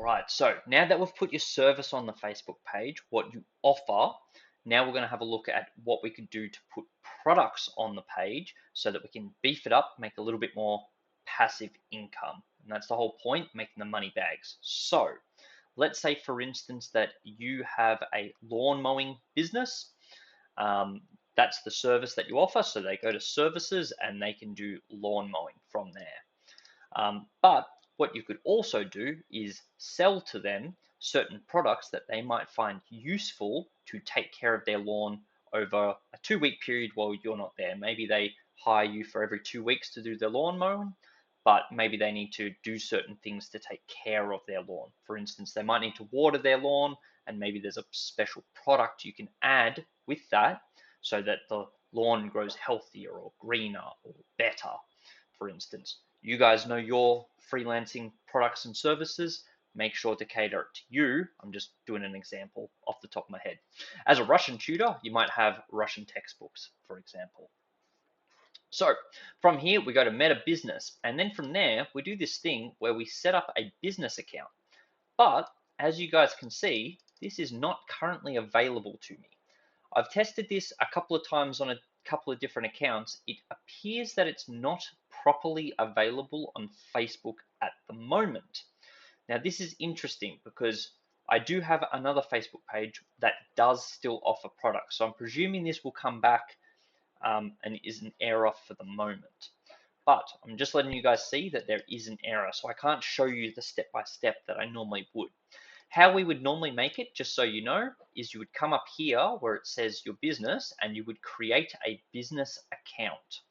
All right, so now that we've put your service on the Facebook page, what you offer, now we're going to have a look at what we could do to put products on the page so that we can beef it up, make a little bit more passive income. And that's the whole point, making the money bags. So let's say, for instance, that you have a lawn mowing business. That's the service that you offer. So they go to services and they can do lawn mowing from there. But what you could also do is sell to them certain products that they might find useful to take care of their lawn over a 2-week period while you're not there. Maybe they hire you for every 2 weeks to do their lawn mowing, but maybe they need to do certain things to take care of their lawn. For instance, they might need to water their lawn, and maybe there's a special product you can add with that so that the lawn grows healthier or greener or better, for instance. You guys know your freelancing products and services. Make sure to cater it to you. I'm just doing an example off the top of my head. As a Russian tutor, you might have Russian textbooks, for example. So from here, we go to Meta Business. And then from there, we do this thing where we set up a business account. But as you guys can see, this is not currently available to me. I've tested this a couple of times on a couple of different accounts. It appears that it's not properly available on Facebook at the moment. Now, this is interesting because I do have another Facebook page that does still offer products. So I'm presuming this will come back and is an error for the moment. But I'm just letting you guys see that there is an error. So I can't show you the step-by-step that I normally would. How we would normally make it, just so you know, is you would come up here where it says your business and you would create a business account.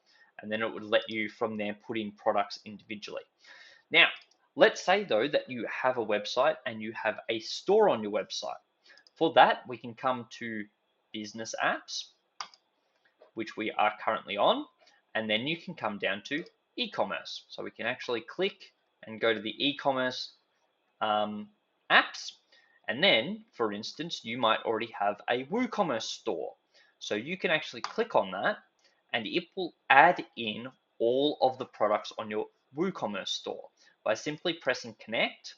And then it would let you from there put in products individually. Now, let's say though that you have a website and you have a store on your website. For that, we can come to business apps, which we are currently on, and then you can come down to e-commerce. So we can actually click and go to the e-commerce apps, and then, for instance, you might already have a WooCommerce store. So you can actually click on that, and it will add in all of the products on your WooCommerce store by simply pressing connect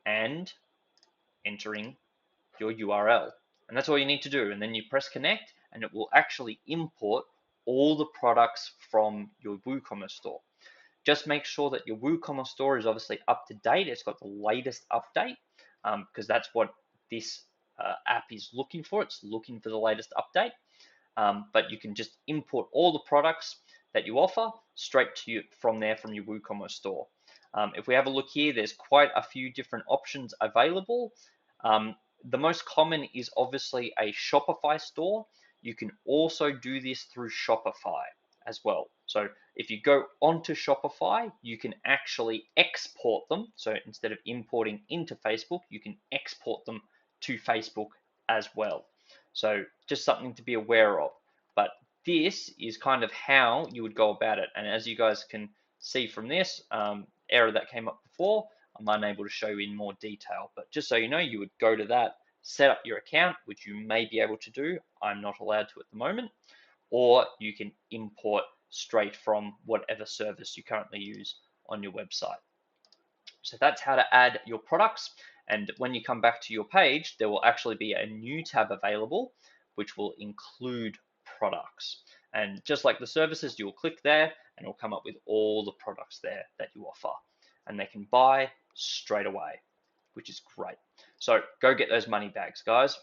and entering your URL. And that's all you need to do. And then you press connect, and it will actually import all the products from your WooCommerce store. Just make sure that your WooCommerce store is obviously up to date. It's got the latest update because that's what this app is looking for. It's looking for the latest update. But you can just import all the products that you offer straight to you from there from your WooCommerce store. If we have a look here, there's quite a few different options available. The most common is obviously a Shopify store. You can also do this through Shopify as well. So if you go onto Shopify, you can actually export them. So instead of importing into Facebook, you can export them to Facebook as well. So just something to be aware of. But this is kind of how you would go about it. And as you guys can see from this error that came up before, I'm unable to show you in more detail. But just so you know, you would go to that, set up your account, which you may be able to do. I'm not allowed to at the moment. Or you can import straight from whatever service you currently use on your website. So that's how to add your products. And when you come back to your page, there will actually be a new tab available, which will include products. And just like the services, you'll click there and it'll come up with all the products there that you offer. And they can buy straight away, which is great. So go get those money bags, guys.